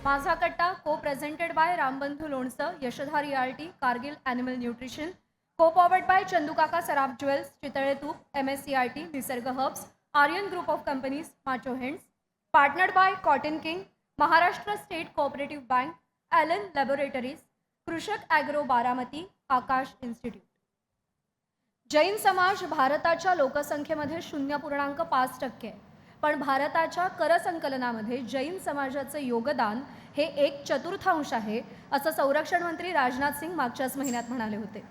माझा कट्टा को प्रेझेंटेड बाय रामबंधू लोणचं, Yashodha realty, Cargill animal nutrition, co powered by Chandukaka Saraf jewels, Chitale तूप, MSCRT, Nisarg herbs, Aryan group of companies, macho hinds, partnered by cotton king, Maharashtra state cooperative bank, Allen laboratories, Krushak agro Baramati, Aakash institute. Jain समाज भारताच्या लोकसंख्येमध्ये 0.5% आहे, पण भारताच्या करसंकलनामध्ये जैन समाजाचं योगदान हे 1/4 आहे, असं संरक्षण मंत्री राजनाथ सिंग मागच्याच महिन्यात म्हणाले होते.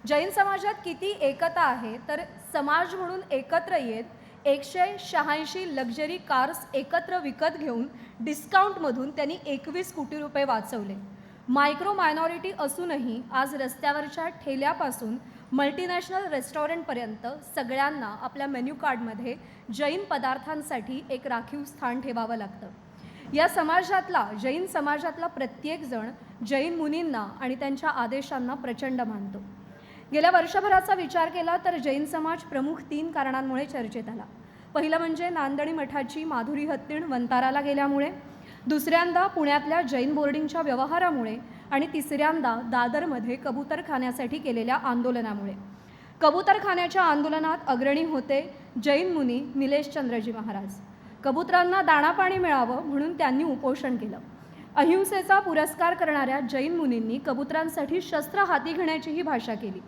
जैन समाजात किती एकता आहे तर समाज म्हणून एकत्र येत 186 लक्झरी कार्स एकत्र विकत घेऊन डिस्काउंटमधून त्यांनी 21 कोटी रुपये वाचवले. मायक्रो मायनॉरिटी असूनही आज रस्त्यावरच्या ठेल्यापासून मल्टीनॅशनल रेस्टॉरंटपर्यंत सगळ्यांना आपल्या मेन्यू कार्डमध्ये जैन पदार्थांसाठी एक राखीव स्थान ठेवावं लागतं. या समाजातला जैन समाजातला प्रत्येकजण जैन मुनींना आणि त्यांच्या आदेशांना प्रचंड मानतो. गेल्या वर्षभराचा विचार केला तर जैन समाज प्रमुख 3 कारणांमुळे चर्चेत आला. पहिलं म्हणजे नांदणी मठाची माधुरी हत्तीण वंताराला गेल्यामुळे, दुसऱ्यांदा पुण्यातल्या जैन बोर्डिंगच्या व्यवहारामुळे आणि तिसऱ्यांदा दादरमध्ये कबूतरखान्यासाठी केलेल्या आंदोलनामुळे. कबूतरखान्याच्या आंदोलनात अग्रणी होते जैन मुनी निलेशचंद्रजी महाराज. कबुतरांना दाणापाणी मिळावं म्हणून त्यांनी उपोषण केलं. अहिंसेचा पुरस्कार करणाऱ्या जैन मुनींनी कबुतरांसाठी शस्त्र हाती घेण्याचीही भाषा केली.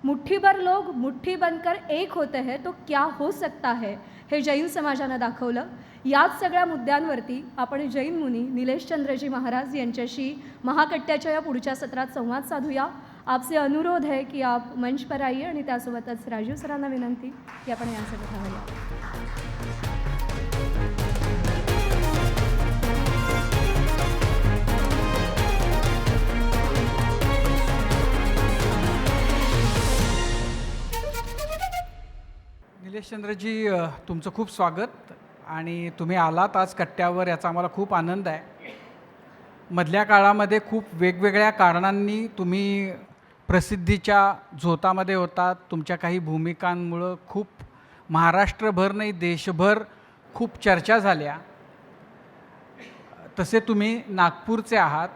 मुठ्ठी भर लोग मुठ्ठी बनकर एक होते हैं तो क्या हो सकता है हे जैन समाजानं दाखवलं. याच सगळ्या मुद्द्यांवरती आपण जैन मुनी निलेशचंद्रजी महाराज यांच्याशी महाकट्ट्याच्या या पुढच्या सत्रात संवाद साधूया. आपसे अनुरोध है की आप मंच पर आइए आणि त्यासोबतच राजीव सरांना विनंती की आपण यांचं कथावया. निलेशचंद्रजी, तुमचं खूप स्वागत आणि तुम्ही आलात आज कट्ट्यावर याचा आम्हाला खूप आनंद आहे. मधल्या काळामध्ये खूप वेगवेगळ्या कारणांनी तुम्ही प्रसिद्धीच्या झोतामध्ये होतात. तुमच्या काही भूमिकांमुळं खूप महाराष्ट्रभर नाही देशभर खूप चर्चा झाल्या. तसे तुम्ही नागपूरचे आहात.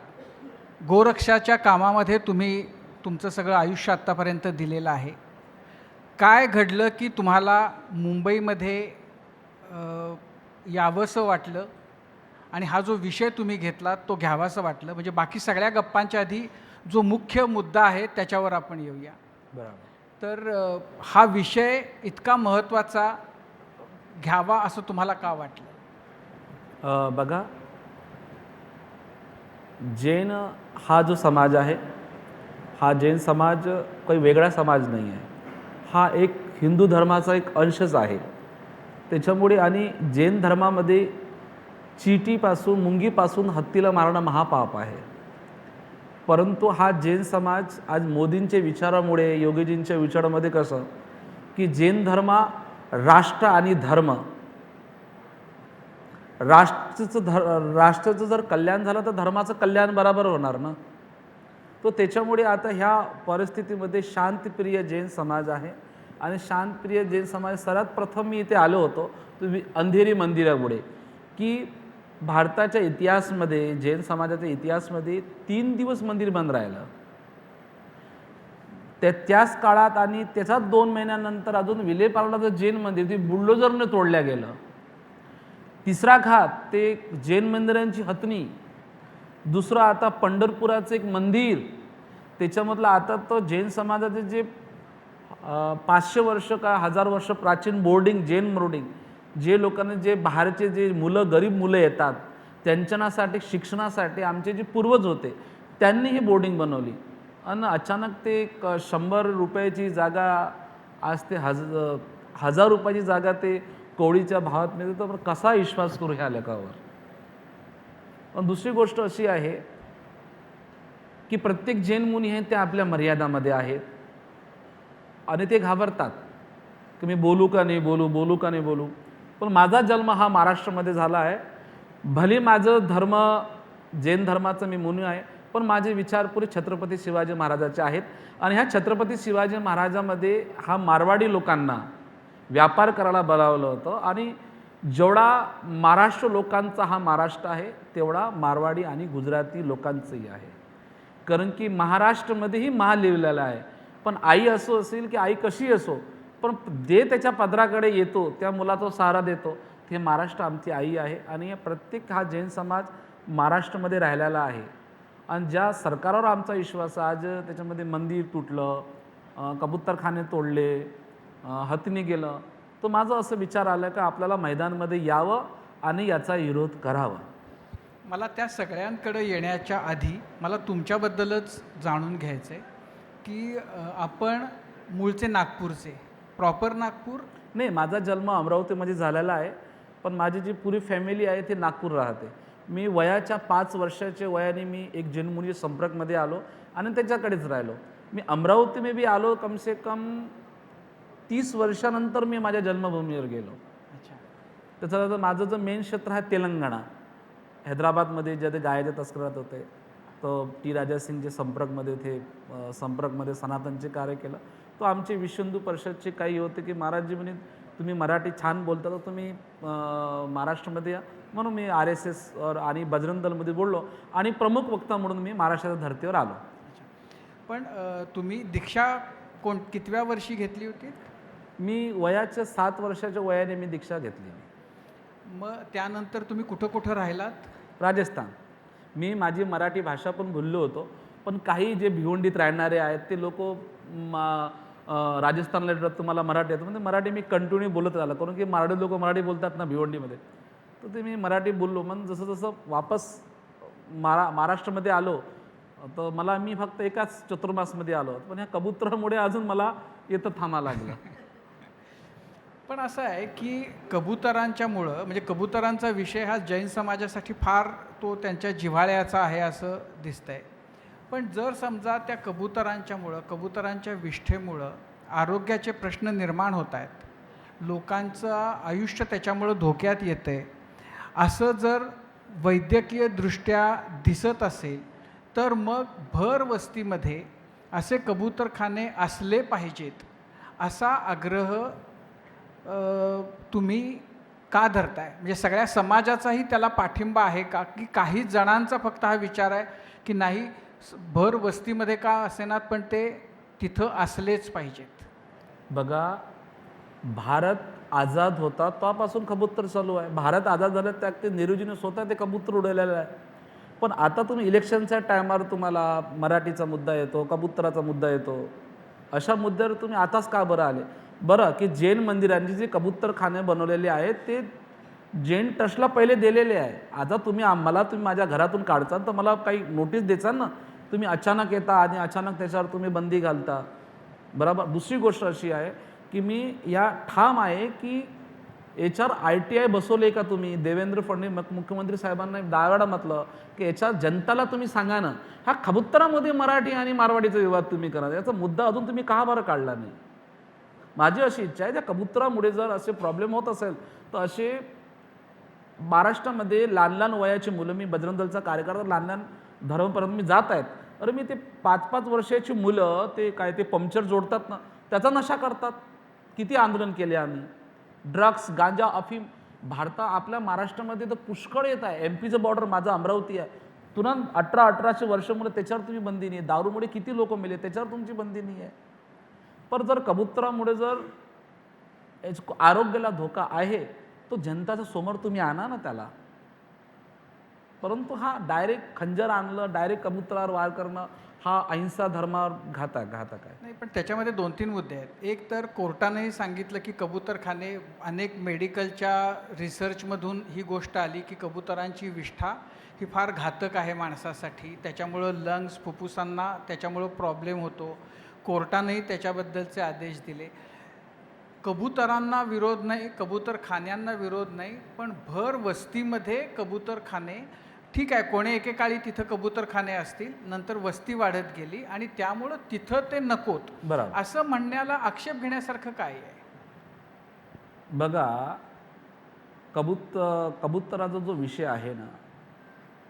गोरक्षाच्या कामामध्ये तुम्ही तुमचं सगळं आयुष्य आत्तापर्यंत दिलेलं आहे. काय घडलं की तुम्हाला मुंबईमध्ये यावंसं वाटलं आणि हा जो विषय तुम्ही घेतला तो घ्यावासा वाटलं? म्हणजे बाकी सगळ्या गप्पांच्या आधी जो मुख्य मुद्दा आहे त्याच्यावर आपण येऊया. बरोबर. तर हा विषय इतका महत्त्वाचा घ्यावा असं तुम्हाला का वाटलं? बघा, जैन हा जो समाज आहे हा जैन समाज काही वेगळा समाज नाही आहे. हा एक हिंदू धर्माचा एक अंशच आहे. त्याच्यामुळे आणि जैन धर्मामध्ये चींटीपासून मुंगीपासून हत्तीला मारणं महापाप आहे. परंतु हा जैन समाज आज मोदींच्या विचारामुळे योगीजींच्या विचारामध्ये कसं की जैन धर्म राष्ट्र आणि धर्म राष्ट्राचं जर कल्याण झालं तर धर्माचं कल्याण बरोबर होणार ना. तो त्याच्यामुळे आता ह्या परिस्थितीमध्ये शांतप्रिय जैन समाज आहे आणि शांतप्रिय जैन समाज सर्वात प्रथम मी इथे आलो होतो तुम्ही अंधेरी मंदिरामुळे की भारताच्या इतिहासमध्ये जैन समाजाच्या इतिहासमध्ये 3 दिवस मंदिर बंद राहिलं. त्याच काळात आणि त्याच्याच 2 महिन्यानंतर अजून विलेपार्ल्याचं जैन मंदिर ते बुलडोझरने तोडल्या गेलं. तिसरा घात ते जैन मंदिरांची हतनी. दुसरं आता पंढरपुराचं एक मंदिर त्याच्यामधलं आता तो जैन समाजाचे जे 500 वर्ष का 1000 वर्ष प्राचीन बोर्डिंग जैन बोर्डिंग जे लोकांना जे बाहेरचे जे मुलं गरीब मुलं येतात त्यांच्यासाठी शिक्षणासाठी आमचे जे पूर्वज होते त्यांनी ही बोर्डिंग बनवली आणि अचानक ते 100 रुपयाची जागा आज ते 1000 रुपयाची जागा ते कवडीच्या भावात मिळते. तर कसा विश्वास करू ह्या लेखावर? पण दुसरी गोष्ट अशी आहे की प्रत्येक जैन मुनी आहे ते आपल्या मर्यादामध्ये आहेत आणि ते घाबरतात की मी बोलू का नाही बोलू का नाही बोलू. पण माझा जन्म हा महाराष्ट्रामध्ये झाला आहे. भले माझं धर्म जैन धर्माचं मी मुनी आहे पण माझे विचार पुरे छत्रपती शिवाजी महाराजाचे आहेत. आणि ह्या छत्रपती शिवाजी महाराजामध्ये हा मारवाडी लोकांना व्यापार करायला बोलावलं होतं आणि जेवढा महाराष्ट्र लोकांचा हा महाराष्ट्र आहे तेवढा मारवाडी आणि गुजराती लोकांचंही आहे. कारण की महाराष्ट्रामध्येही महा लिहिलेला आहे. पण आई असो असेल की आई कशी असो, पण जे त्याच्या पदराकडे येतो त्या मुलाचा सहारा देतो ते महाराष्ट्र आमची आई आहे. आणि प्रत्येक हा जैन समाज महाराष्ट्रामध्ये राहिलेला आहे. आणि ज्या सरकारवर आमचा विश्वास आज त्याच्यामध्ये मंदिर तुटलं, कबूतरखाने तोडले, हत्नी गेलं, तर माझं असं विचार आलं का आपल्याला मैदानामध्ये यावं आणि याचा विरोध करावा. मला त्या सगळ्यांकडे येण्याच्या आधी मला तुमच्याबद्दलच जाणून घ्यायचं आहे की आपण मूळचे नागपूरचे, प्रॉपर नागपूर? नाही, माझा जन्म अमरावतीमध्ये झालेला आहे, पण माझी जी पुरी फॅमिली आहे ती नागपूर राहते. मी वयाच्या 5 वर्षाच्या वयाने मी एक जैन मुली संपर्कमध्ये आलो आणि त्याच्याकडेच राहिलो. मी अमरावती बी आलो कम से कम 30 वर्षानंतर मी माझ्या जन्मभूमीवर गेलो. अच्छा. त्याच्यानंतर माझं जो मेन क्षेत्र आहे तेलंगणा, हैदराबादमध्ये जे ते गायाचे तस्करात होते, तो टी राजा सिंगचे संपर्कमध्ये ते संपर्कमध्ये सनातनचे कार्य केलं. तो आमचे विश्व हिंदू परिषदचे काही होते की महाराजजी म्हणे तुम्ही मराठी छान बोलता तर तुम्ही महाराष्ट्रामध्ये या. म्हणून मी RSS आणि बजरंग दलमध्ये बोललो आणि प्रमुख वक्ता म्हणून मी महाराष्ट्राच्या धर्तीवर आलो. पण तुम्ही दीक्षा कितव्या वर्षी घेतली होती? मी वयाच्या 7 वर्षाच्या वयाने मी दीक्षा घेतली. मग त्यानंतर तुम्ही कुठं कुठं राहिलात? राजस्थान. मी माझी मराठी भाषा पण भुललो होतो, पण काही जे भिवंडीत राहणारे आहेत ते लोक राजस्थानला येतात, तुम्हाला मराठी येतं म्हणजे मराठी मी कंटिन्यू बोलत राहिलो. कारण की मराठी लोक मराठी बोलतात ना भिवंडीमध्ये, तर ते मी मराठी बोललो. मग जसं जसं वापस महाराष्ट्रामध्ये आलो तर मी फक्त एकाच चतुर्मासमध्ये आलो, पण ह्या कबुतरामुळे अजून मला येतं थांबा लागलं. पण असं आहे की कबुतरांच्यामुळं म्हणजे कबुतरांचा विषय हा जैन समाजासाठी फार तो त्यांच्या जिव्हाळ्याचा आहे असं दिसतंय. पण जर समजा त्या कबुतरांच्यामुळं, कबुतरांच्या विष्ठेमुळं आरोग्याचे प्रश्न निर्माण होत आहेत, लोकांचं आयुष्य त्याच्यामुळं धोक्यात येतं आहे, असं जर वैद्यकीयदृष्ट्या दिसत असेल तर मग भर वस्तीमध्ये असे कबूतरखाने असले पाहिजेत असा आग्रह तुम्ही का धरताय? म्हणजे सगळ्या समाजाचाही त्याला पाठिंबा आहे का, की काही जणांचा फक्त हा विचार आहे की नाही भर वस्तीमध्ये का असेनात पण ते तिथं असलेच पाहिजेत? बघा, भारत आझाद होता तेव्हापासून कबूतर चालू आहे. भारत आझाद झाला त्या ते नेहरूजीने स्वतः ते कबूतर उडवलेलं आहे. पण आता तुम्ही इलेक्शनच्या टायमावर तुम्हाला मराठीचा मुद्दा येतो, कबुतराचा मुद्दा येतो. अशा मुद्द्यावर तुम्ही आताच का बरं आले? बरं की जैन मंदिरांनी जे कबूतरखाने बनवलेले आहेत ते जैन ट्रस्टला पहिले दिलेले आहे. आता तुम्ही माझ्या घरातून काढता तर मला काही नोटीस द्यायचा ना, तुम्ही अचानक येता आणि अचानक त्याच्यावर तुम्ही बंदी घालता. बरोबर. दुसरी गोष्ट अशी आहे की मी या ठाम आहे की याच्यावर ITI बसवले का तुम्ही? देवेंद्र फडणवीस मुख्यमंत्री साहेबांना 10 वेळा म्हटलं की याच्या जनताला तुम्ही सांगा ना, हा कबुतरामध्ये मराठी आणि मारवाडीचा विवाद तुम्ही करा, याचा मुद्दा अजून तुम्ही का बरं काढला नाही? माझी अशी इच्छा आहे त्या कबुतरामुळे जर असे प्रॉब्लेम होत असेल तर असे महाराष्ट्रामध्ये लहान लहान वयाची मुलं, मी बजरंग दलचा कार्यकर्ता, लहान लहान धर्मपर्यंत मी जात आहेत. अरे मी ते 5-5 वर्षाची मुलं ते काय ते पंक्चर जोडतात ना, त्याचा नशा करतात. किती आंदोलन केले आम्ही. ड्रग्स, गांजा, अफीम आपल्या महाराष्ट्रामध्ये तर पुष्कळ येत आहे. MPचं बॉर्डर माझं अमरावती आहे. तुरंत 1800 वर्ष मुलं त्याच्यावर तुम्ही बंदी नाही आहे. दारूमुळे किती लोक मेले त्याच्यावर तुमची बंदी नाही आहे. पण जर कबुतरामुळे जर आरोग्याला धोका आहे तो जनताच्या समोर तुम्ही आणा ना त्याला. परंतु हा डायरेक्ट खंजर आणलं, डायरेक्ट कबुतरावर वार करणं हा अहिंसा धर्मावर घातक आहे. नाही, पण त्याच्यामध्ये 2-3 मुद्दे आहेत. एक तर कोर्टानेही सांगितलं की कबूतरखाने, अनेक मेडिकलच्या रिसर्चमधून ही गोष्ट आली की कबुतरांची विष्ठा ही फार घातक आहे माणसासाठी, त्याच्यामुळं लंग्स, फुफ्फुसांना त्याच्यामुळं प्रॉब्लेम होतो. कोर्टानेही त्याच्याबद्दलचे आदेश दिले. कबुतरांना विरोध नाही, कबूतरखान्यांना विरोध नाही, पण भर वस्तीमध्ये कबूतरखाने ठीक आहे, कोणे एकेकाळी तिथं कबूतरखाने असतील, नंतर वस्ती वाढत गेली आणि त्यामुळं तिथं ते नकोत, बरोबर, असं म्हणण्याला आक्षेप घेण्यासारखं काय आहे? बघा, कबुतराचा जो विषय आहे ना,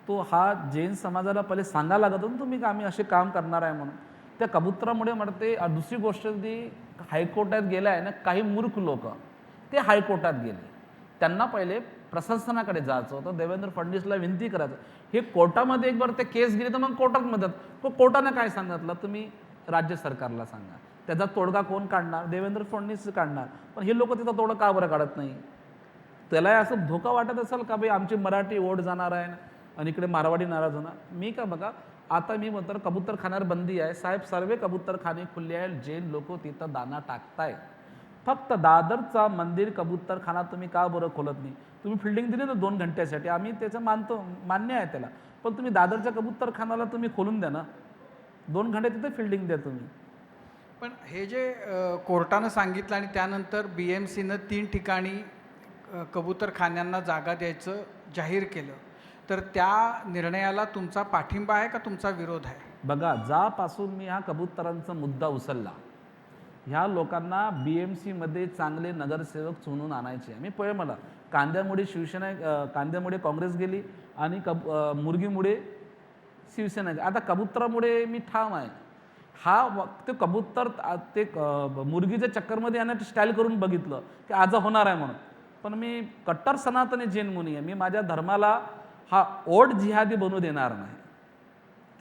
तो हा जैन समाजाला पहिले सांगायला लागत ना तुम्ही का आम्ही असे काम करणार आहे म्हणून. त्या कबुतरामुळे म्हणते. दुसरी गोष्ट ती हायकोर्टात गेला आहे ना, काही मूर्ख लोक ते हायकोर्टात गेले. त्यांना पहिले प्रशासनाकडे जायचं होतं, देवेंद्र फडणवीसला विनंती करायचं. हे कोर्टामध्ये एक बार ते केस गेली तर मग कोर्टात मदत. कोर्टाने काय सांगितलं, तुम्ही राज्य सरकारला सांगा. त्याचा तोडगा कोण काढणार? देवेंद्र फडणवीस काढणार. पण हे लोक तिथं तोडगा का बरं काढत नाही? त्याला असं धोका वाटत असेल का भाई आमची मराठी ओढ जाणार आहे आणि इकडे मारवाडी नाराज होणार? मी का बघा, आता मी म्हणतो कबूतरखान्यावर बंदी आहे साहेब, सर्व कबूतरखाने खुले आहे, जैन लोक तिथं दाना टाकताय. फक्त दादरचा मंदिर कबूतरखाना तुम्ही का बरं खोलत नाही? तुम्ही फिल्डिंग दिली ना 2 घंट्यासाठी, आम्ही त्याचं मान्य आहे त्याला, पण तुम्ही दादरच्या कबूतरखानाला तुम्ही खोलून द्या ना, 2 घंटे तिथे फिल्डिंग द्या तुम्ही. पण हे जे कोर्टानं सांगितलं आणि त्यानंतर BMCनं 3 ठिकाणी कबूतरखान्यांना जागा द्यायचं जाहीर केलं, तर त्या निर्णयाला तुमचा पाठिंबा आहे का तुमचा विरोध आहे? बघा, ज्यापासून मी हा कबूतरांचा मुद्दा उचलला, ह्या लोकांना BMCमध्ये चांगले नगरसेवक चुनून आणायचे. मी पहिले मला कांद्यामुळे शिवसेना, कांद्यामुळे काँग्रेस गेली आणि मुर्गीमुळे शिवसेना गेली. आता कबूतरामुळे मी ठाम आहे. ते कबूतर ते मुर्गीच्या चक्करमध्ये यानं स्टाईल करून बघितलं की आज होणार आहे म्हणून. पण मी कट्टर सनातनी जैन मुनी आहे. मी माझ्या धर्माला हा ओढ जिहादी बनवू देणार नाही.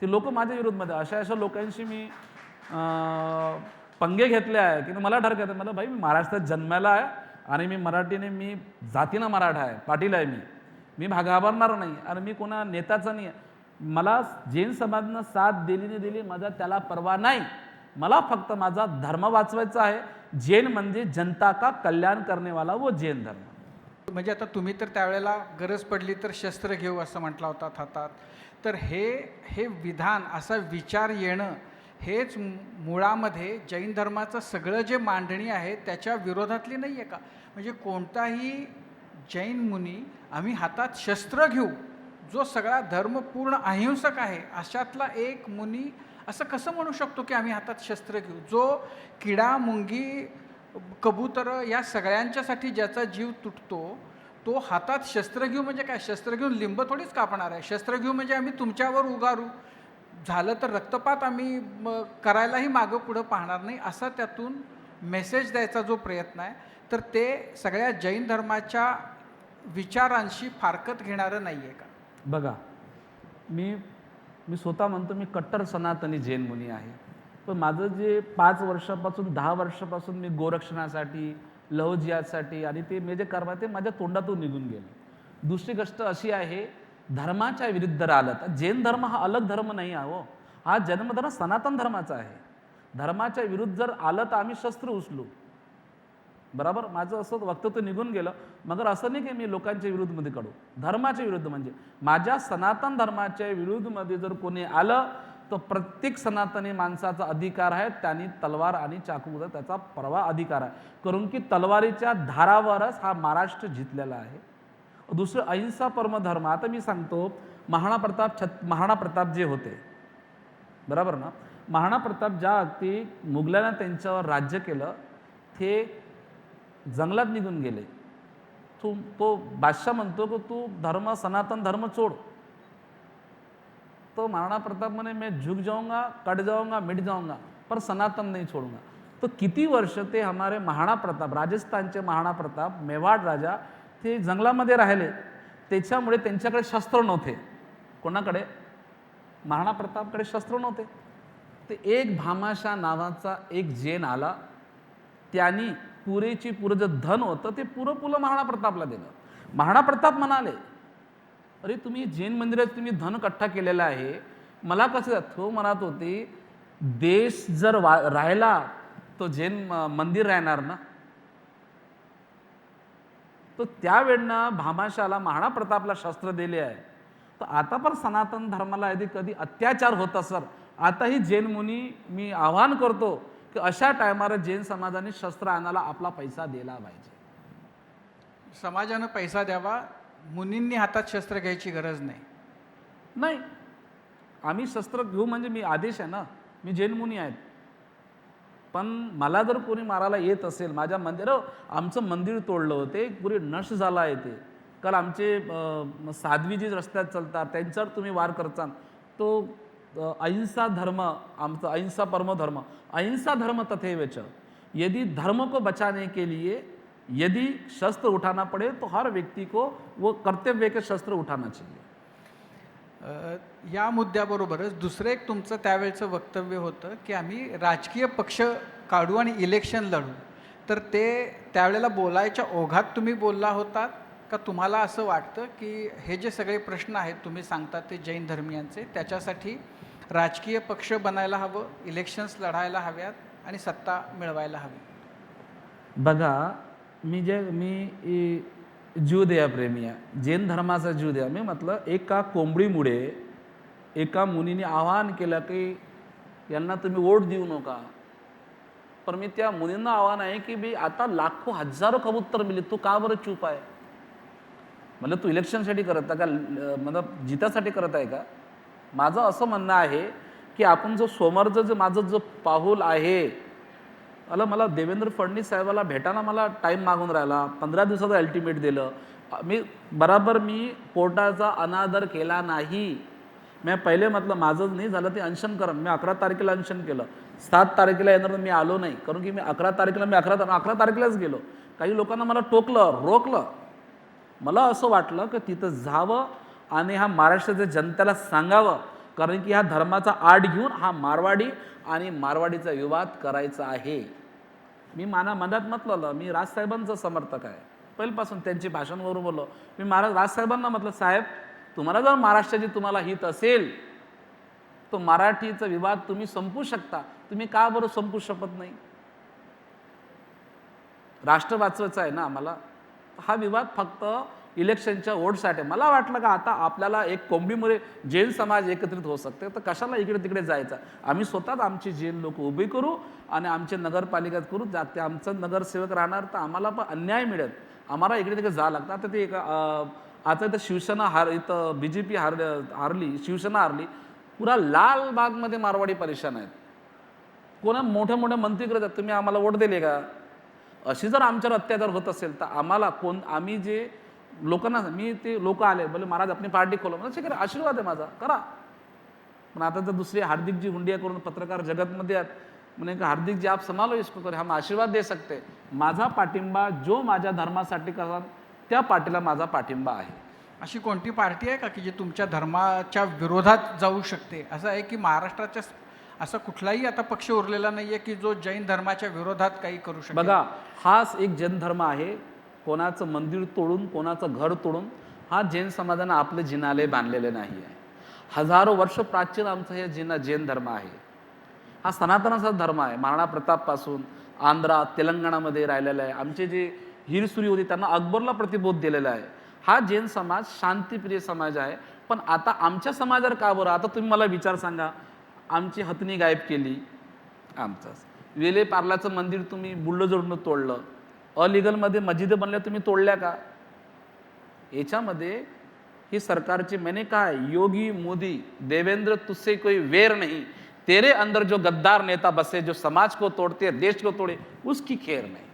ते लोक माझ्या विरोधमध्ये, अशा लोकांशी मी पंगे घेतले आहे की मला डर घेतात. मला भाई, मी महाराष्ट्रात जन्माला आहे आणि मी मराठीने, मी जातीनं मराठा आहे, पाटील आहे, मी घाबरणार नाही आणि मी कोणा नेत्याचा नाही आहे. मला जैन समाजानं साथ दिली नाही दिली, माझा त्याला परवा नाही. मला फक्त माझा धर्म वाचवायचा आहे. जैन म्हणजे जनता का कल्याण करने वाला वो जैन धर्म. म्हणजे आता तुम्ही तर त्यावेळेला गरज पडली तर शस्त्र घेऊ असं म्हटला होता हातात. तर हे विधान, असा विचार येणं, हेच मुळामध्ये जैन धर्माचं सगळं जे मांडणी आहे त्याच्या विरोधातली नाही आहे का? म्हणजे कोणताही जैन मुनी आम्ही हातात शस्त्र घेऊ, जो सगळा धर्म पूर्ण अहिंसक आहे, अशातला एक मुनी असं कसं म्हणू शकतो की आम्ही हातात शस्त्र घेऊ? जो किडा, मुंगी, कबूतर या सगळ्यांच्यासाठी ज्याचा जीव तुटतो, तो हातात शस्त्र घेऊ म्हणजे काय? शस्त्र घेऊन लिंब थोडीच कापणार आहे. शस्त्र घेऊ म्हणजे आम्ही तुमच्यावर उगारू, झालं तर रक्तपात आम्ही करायलाही मागं पुढं पाहणार नाही, असा त्यातून मेसेज द्यायचा जो प्रयत्न आहे, तर ते सगळ्या जैन धर्माच्या विचारांशी फारकत घेणारं नाही आहे का? बघा, मी स्वतः म्हणतो मी कट्टर सनातनी जैन मुनी आहे. पण माझं जे 5 वर्षापासून 10 वर्षापासून मी गोरक्षणासाठी, लवजियासाठी आणि ते मी जे कर्म ते माझ्या तोंडातून निघून गेलं. दुसरी गोष्ट अशी आहे, धर्माच्या विरुद्ध राहिलं तर जैन धर्म हा अलग धर्म नाही आहे हो, हा जन्मधर्म सनातन धर्माचा आहे. धर्माच्या विरुद्ध जर आलं तर आम्ही शस्त्र उचलू, बरोबर. माझं असं वक्तव्य निघून गेलं, मगर असं नाही की मी लोकांच्या विरुद्धमध्ये काढू. धर्माच्या विरुद्ध म्हणजे माझ्या सनातन धर्माच्या विरुद्धमध्ये जर कोणी आलं तर प्रत्येक सनातनी माणसाचा अधिकार आहे, त्यांनी तलवार आणि चाकूचा त्याचा परवा अधिकार आहे, करून की तलवारीच्या धारावरच हा महाराष्ट्र जिंकलेला आहे. दुसरं अहिंसा परमधर्म. आता मी सांगतो, महाराणा प्रताप जे होते, बरोबर ना, महाराणा प्रताप ज्या अगदी मुघलांना त्यांच्यावर राज्य केलं, ते जंगलात निघून गेले. तो बादशाह म्हणतो की तू धर्म, सनातन धर्म सोड. तो महाराणा प्रताप म्हणे मैं झुक जाऊंगा, कट जाऊंगा, मिट जाऊंगा, पर सनातन नहीं छोड़ूंगा. तो किती वर्ष ते हमारे महाराणा प्रताप, राजस्थानचे महाराणा प्रताप, मेवाड राजा, ते जंगलामध्ये राहिले. त्याच्यामुळे त्यांच्याकडे शस्त्र नव्हते. कोणाकडे? महाराणा प्रतापकडे शस्त्र नव्हते. ते एक भामाशा नावाचा एक जैन आला, त्यांनी पुरेची पुरं जे धन होतं ते पुरं महाराणा प्रतापला दिलं. महाराणा प्रताप म्हणाले, अरे तुम्ही जैन मंदिरात तुम्ही धन इकट्ठा केलेला आहे, मला कसं? तो म्हणत होती, देश जर राहिला तो जैन मंदिर राहणार ना. तो त्यावेळेला भामाशाला महाराणा प्रतापला शस्त्र दिले आहे. तर आता पण सनातन धर्माला यदि कधी अत्याचार होत असेल, आताही जैन मुनी मी आवाहन करतो की अशा टायमाला जैन समाजाने शस्त्र आणायला आपला पैसा दिला पाहिजे. समाजानं पैसा द्यावा, मुनींनी हातात शस्त्र घ्यायची गरज नाही. आम्ही शस्त्र घेऊ म्हणजे मी आदेश आहे ना, मी जैन मुनी आहेत. पण मला जर कोणी मारायला येत असेल, माझ्या आमचं मंदिर तोडलं होते, पुरे नष्ट झाला आहे ते, काल आमचे साध्वी जी रस्त्यात चालतात त्यांच्यावर तुम्ही वार करता, तो अहिंसा धर्म, आमचा अहिंसा परम धर्म, अहिंसा धर्म तथैवच. यदि धर्म को बचाने के लिए यदि शस्त्र उठाना पड़े तो हर व्यक्ति को वो कर्तव्य के शस्त्र उठाना चाहिए. या मुद्द्याबरोबरच दुसरं एक तुमचं त्यावेळचं वक्तव्य होतं की आम्ही राजकीय पक्ष काढू आणि इलेक्शन लढू. तर ते त्यावेळेला बोलायच्या ओघात तुम्ही बोलला होतात का तुम्हाला असं वाटतं की हे जे सगळे प्रश्न आहेत तुम्ही सांगतात ते जैन धर्मियांचे, त्याच्यासाठी राजकीय पक्ष बनायला हवं, इलेक्शन्स लढायला हव्यात आणि सत्ता मिळवायला हवी? बघा, मी जीवदयाप्रेमी आहे, जैन धर्माचा जीवदया. मी म्हटलं एका कोंबडीमुळे एका मुनीने आवाहन केलं की यांना तुम्ही वोट देऊ नका. पण मी त्या मुनींना आव्हान आहे की मी आता लाखो हजारो कबूतर मिळले, तू का बरं चूप आहे? म्हणजे तू इलेक्शनसाठी करत आहे का, मतलब जितासाठी करत आहे का? माझं असं म्हणणं आहे की आपण जो समोरचं जे माझं जो पाऊल आहे, मला देवेंद्र फडणवीस साहेबाला भेटायला मला टाईम मागून राहिला, 15 दिवसाचं अल्टिमेट दिलं. मी कोर्टाचा अनादर केला नाही. मी पहिले म्हटलं माझं नाही झालं ते अनशन करा. मी 11 तारखेला अनशन केलं, 7 तारखेला येणार मी आलो नाही, कारण की मी 11 तारखेलाच गेलो. काही लोकांना मला टोकलं, रोखलं. मला असं वाटलं की तिथं जावं आणि हा महाराष्ट्राच्या जनतेला सांगावं, कारण की ह्या धर्माचा आड घेऊन हा मारवाडी आणि मारवाडीचा विवाद करायचा आहे. मी मनात म्हटलं मी राजसाहेबांचं समर्थक आहे, पहिल्यापासून त्यांची भाषणावरून बोललो. मी राजसाहेबांना म्हटलं, साहेब तुम्हाला जर महाराष्ट्राची तुम्हाला हित असेल तर मराठीचा विवाद तुम्ही संपवू शकता, तुम्ही का बरं संपवू शकत नाही? राष्ट्र वाचवायचं आहे ना आम्हाला. हा विवाद फक्त इलेक्शनच्या वोटसाठी. मला वाटलं का आता आपल्याला एक कोंबडीमुळे जैन समाज एकत्रित होऊ शकते, तर कशाला इकडे तिकडे जायचं? आम्ही स्वतःच आमची जैन लोक उभी करू आणि आमचे नगरपालिकेत करू. ते आमचं नगरसेवक राहणार तर आम्हाला पण अन्याय मिळेल, आम्हाला इकडे तिकडे जावं लागतं. आता ते आता इथं शिवसेना इथं BJP हारली, शिवसेना हारली, पुरा लालबागमध्ये मारवाडी परेशान आहेत. कोणा मोठ्या मोठ्या मंत्री करतात, तुम्ही आम्हाला वोट दिले का? अशी जर आमच्यावर अत्याचार होत असेल तर आम्हाला आम्ही जे लोकांना ते लोक आले बोले महाराज आपली पार्टी खोलो, म्हणजे ठीक आहे आशीर्वाद आहे माझा, करा. पण आता तर दुसरे हार्दिकजी हुंडिया करून पत्रकार जगतमध्ये आहेत, म्हणे की हार्दिकजी आप संभालो इसको, तर हम आशीर्वाद दे सकते. माझा पाठिंबा जो माझ्या धर्मासाठी करतात त्या पार्टीला माझा पाठिंबा आहे. अशी कोणती पार्टी आहे का की जी तुमच्या धर्माच्या विरोधात जाऊ शकते? असं आहे की महाराष्ट्राच्या असा कुठलाही आता पक्ष उरलेला नाही आहे की जो जैन धर्माच्या विरोधात काही करू शकतो? बघा, हाच एक जैन धर्म आहे. कोणाचं मंदिर तोडून, कोणाचं घर तोडून हा जैन समाजानं आपले जिनालय बांधलेले नाही आहे. हजारो वर्ष प्राचीन आमचं हे जैन धर्म आहे. हा सनातनाचा धर्म आहे. महाराणा प्रतापपासून आंध्रा तेलंगणामध्ये राहिलेला आहे. आमचे जे हिरसुरी होते त्यांना अकबरला प्रतिबोध दिलेला आहे. हा जैन समाज शांतिप्रिय समाज आहे. पण आता आमच्या समाजावर का बरं? आता तुम्ही मला विचार सांगा, आमची हत्नी गायब केली, आमचाच वेले पार्लाचं मंदिर तुम्ही बुलडोझरनं तोडलं, अलिगलमध्ये मस्जिद बनल्या तुम्ही तोडल्या का? याच्यामध्ये ही सरकारची मैंने कहा योगी मोदी देवेंद्र तुझसे कोई वेर नहीं, तेरे अंदर जो गद्दार नेता बसे जो समाज को तोड़ते देश को तोड़े उसकी खेर नहीं.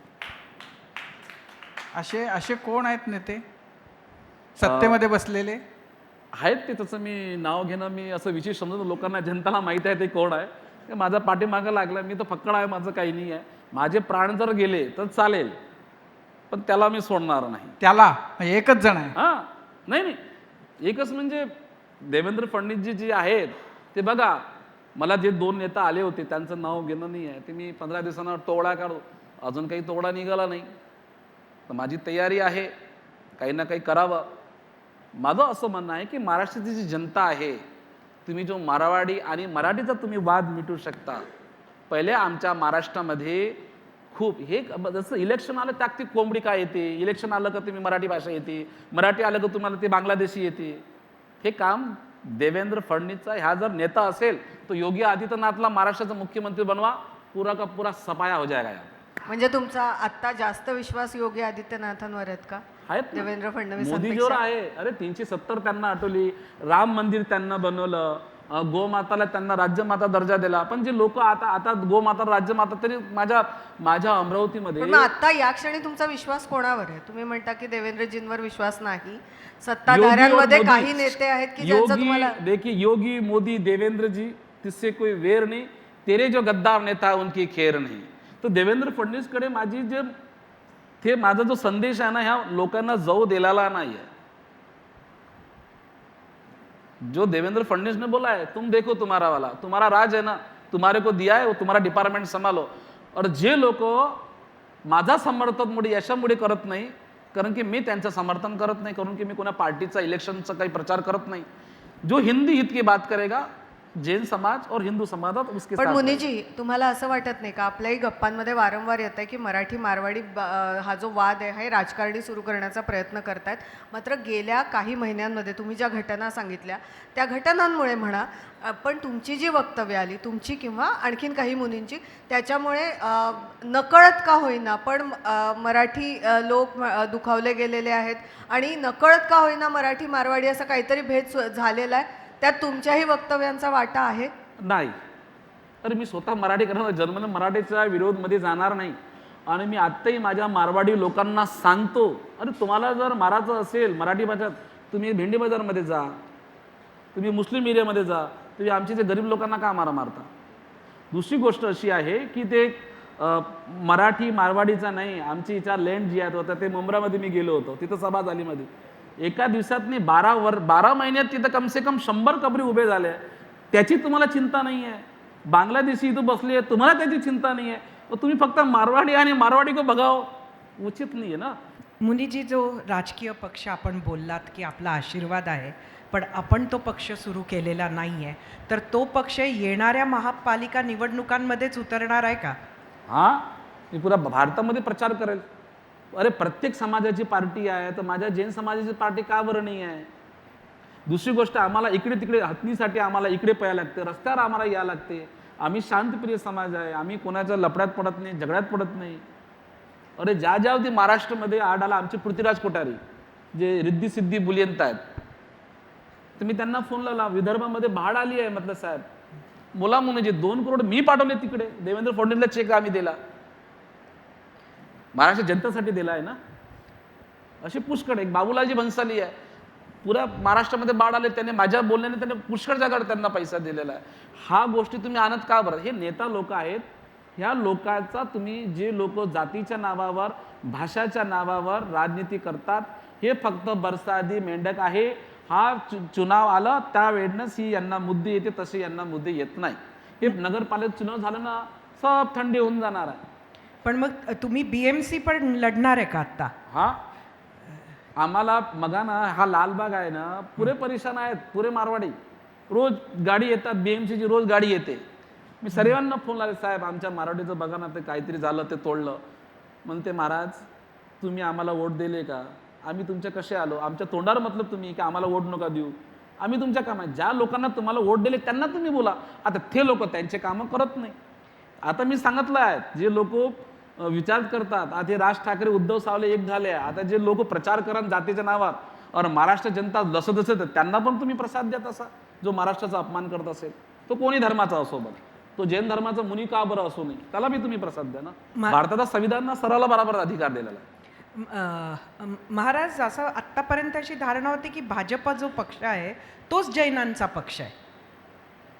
असे कोण आहेत नेते सत्तेमध्ये बसलेले? आहेत ते, तसं मी नाव घेणं मी असं विशेष समजतो. लोकांना जनताला माहीत आहे ते कोण आहे. ते माझा पाठीमागं लागला, मी तर फक्कड आहे, माझं काही नाही आहे. माझे प्राण जर गेले तर चालेल, पण त्याला मी सोडणार नाही. त्याला एकच जण आहे? हां, नाही, एकच म्हणजे देवेंद्र फडणवीसजी जे आहेत ते बघा. मला जे 2 नेता आले होते त्यांचं नाव घेणं नाही आहे, ते मी 15 दिवसांना तोडा काढू. अजून काही तोडा निघाला नाही, तर माझी तयारी आहे काही ना काही करावं. माझं असं म्हणणं आहे की महाराष्ट्राची जी जनता आहे, तुम्ही जो मारवाडी आणि मराठीचा तुम्ही वाद मिटवू शकता. पहिले आमच्या महाराष्ट्रामध्ये खूप हे जसं इलेक्शन आलं त्यात ती कोंबडी काय येते, इलेक्शन आलं का तुम्ही मराठी भाषा येते, मराठी आलं का तुम्हाला ते बांगलादेशी येते. हे काम देवेंद्र फडणवीसचा ह्या जर नेता असेल तो योगी आदित्यनाथला महाराष्ट्राचा मुख्यमंत्री बनवा, पूरा का पूरा सफाया हो जाएगा. म्हणजे तुमचा आता जास्त विश्वास योगी आदित्यनाथांवर आहेत का? आहेत देवेंद्र फडणवीस मोदीजीवर आहे. अरे 370 त्यांना आठवली, राम मंदिर त्यांना बनवलं, गोमाताला त्यांना राज्यमाता दर्जा दिला. पण जे लोक आता गोमाता राज्यमाता, तरी माझ्या अमरावतीमध्ये आता या क्षणी तुमचा विश्वास कोणावर आहे? तुम्ही म्हणता की देवेंद्रजींवर विश्वास नाही, सत्ताधाऱ्यांमध्ये काही नेते आहेत की ज्यांचा तुम्हाला. देखिए योगी मोदी देवेंद्र जी तिससे कोई वेर नहीं, तेरे जो गद्दार नेता उनकी खेर नहीं. तो देवेंद्र फडणवीस कडे माझी जे ते माझा जो संदेश आहे ना ह्या लोकांना जाऊ दिलेला नाही आहे. जो देवेंद्र फडणवीस ने बोला है, तुम देखो तुम्हारा वाला, तुम्हारा राज है ना, तुम्हारे को दिया है, वो तुम्हारा डिपार्टमेंट संभालो. और जे लोक माझा समर्थन मुळे यशामुळे करत नाही, कारण की मी त्यांचं समर्थन करत नाही, कारण की मी कोणा पार्टीचा इलेक्शनचा काही प्रचार करत नाही. जो हिंदी हित की बात करेगा जैन समाज और हिंदू समाजात उसके पण साथ मुनीजी, तुम्हाला असं वाटत नाही का आपल्याही गप्पांमध्ये वारंवार येत आहे की मराठी मारवाडी हा जो वाद आहे हे राजकारणी सुरू करण्याचा प्रयत्न करतायत. मात्र गेल्या काही महिन्यांमध्ये तुम्ही ज्या घटना सांगितल्या त्या घटनांमुळे म्हणा, पण तुमची जी वक्तव्य आली तुमची किंवा आणखीन काही मुलींची, त्याच्यामुळे नकळत का होईना पण मराठी लोक दुखावले गेलेले आहेत आणि नकळत का होईना मराठी मारवाडी असा काहीतरी भेद झालेला आहे. त्यात तुमच्याही वक्तव्यांचा वाटा आहे? नाही. अरे मी स्वतः मराठी करणार, जन्माला मराठीच्या विरोधमध्ये जाणार नाही. आणि मी आत्ताही माझ्या मारवाडी लोकांना सांगतो, अरे तुम्हाला जर मारायचं असेल मराठी भाषेत, तुम्ही भेंडी बाजारमध्ये जा, तुम्ही मुस्लिम एरियामध्ये जा, तुम्ही आमचे जे गरीब लोकांना का मारता. दुसरी गोष्ट अशी आहे की ते मराठी मारवाडीचा नाही, आमची इच्छा लँड जी आहे होता ते मुंब्रामध्ये मी गेलो होतो, तिथं सभा झाली मध्ये. एका दिवसात 12 महिन्यात तिथं कमसे कम 100 कबरी उभे झाले. त्याची तुम्हाला चिंता नाही आहे. बांगलादेशी इथं बसले, तुम्हाला त्याची चिंता नाही आहे. तुम्ही फक्त मारवाडी आणि मारवाडी को बघाव, उचित नाही आहे ना. मुनीजी, जो राजकीय पक्ष आपण बोललात की आपला आशीर्वाद आहे, पण आपण तो पक्ष सुरू केलेला नाही आहे, तर तो पक्ष येणाऱ्या महापालिका निवडणुकांमध्येच उतरणार आहे का? हां, मी पुरा भारतामध्ये प्रचार करेल. अरे प्रत्येक समाजाची पार्टी आहे, तर माझ्या जैन समाजाची पार्टी का बरं नाही आहे? दुसरी गोष्ट, आम्हाला इकडे तिकडे हतनीसाठी आम्हाला इकडे पळायला लागते, रस्त्यावर आम्हाला यायला लागते. आम्ही शांतप्रिय समाज आहे, आम्ही कोणाच्या लफड्यात पडत नाही, झगड्यात पडत नाही. अरे ज्या ती महाराष्ट्रामध्ये आड आला आमचे पृथ्वीराज कोठारी जे रिद्धी सिद्धी बुलियंत आहेत, तर मी त्यांना फोन लावला, विदर्भामध्ये भाड आली आहे म्हटलं साहेब, बोला म्हणजे 2 करोड मी पाठवले तिकडे, देवेंद्र फडणवीसला चेक आम्ही दिला, महाराष्ट्र जनतेसाठी दिला आहे ना. असे पुष्कळ, एक बाबूलालजी भन्साली आहे, पुऱ्या महाराष्ट्रामध्ये बाढ आले, त्याने माझ्या बोलण्याने त्याने पुष्कळ जागा त्यांना पैसा दिलेला आहे. हा गोष्टी तुम्ही आणत का बरं? हे नेता लोक आहेत, ह्या लोकांचा तुम्ही, जे लोक जातीच्या नावावर भाषाच्या नावावर राजनीती करतात, हे फक्त बरसादी मेंढक आहे. हा चुनाव आला त्यावेळेस ही यांना मुद्दे येते, तसे यांना मुद्दे येत नाही. हे नगरपालिका चुनाव झालं ना, सब थंडी होऊन जाणार आहे. पण मग तुम्ही BMC पण लढणार आहे का आत्ता? हा, आम्हाला बघा ना, हा लालबाग आहे ना, पुरे परेशान आहेत, पुरे मारवाडी. रोज गाडी येतात, BMCची रोज गाडी येते. मी सर्वांना फोन लावले, साहेब आमच्या मारवाडीचं बघा ना, ते काहीतरी झालं, ते तोडलं. म्हणते महाराज तुम्ही आम्हाला वोट दिले का? आम्ही तुमच्या कसे आलो? आमच्या तोंडावर मतलब तुम्ही की आम्हाला वोट नका देऊ, आम्ही तुमच्या कामात, ज्या लोकांना तुम्हाला वोट दिले त्यांना तुम्ही बोला. आता ते लोक त्यांचे कामं करत नाही. आता मी सांगितलं आहे, जे लोक विचार करतात, आता राज ठाकरे उद्धव सावले एक झाले, आता जे लोक प्रचार करत जातीच्या नावावर, और महाराष्ट्र जनता जसं जसं त्यांना पण तुम्ही प्रसाद द्या. तसा जो महाराष्ट्राचा अपमान करत असेल, तो कोणी धर्माचा असो, बघ तो जैन धर्माचा मुनी का बरं असो नाही, त्याला बी तुम्ही प्रसाद द्या ना. भारताचा संविधान सर्वाला बरोबर अधिकार दिलेला आहे. महाराज, असं आत्तापर्यंत अशी धारणा होती की भाजप जो पक्ष आहे तोच जैनांचा पक्ष आहे.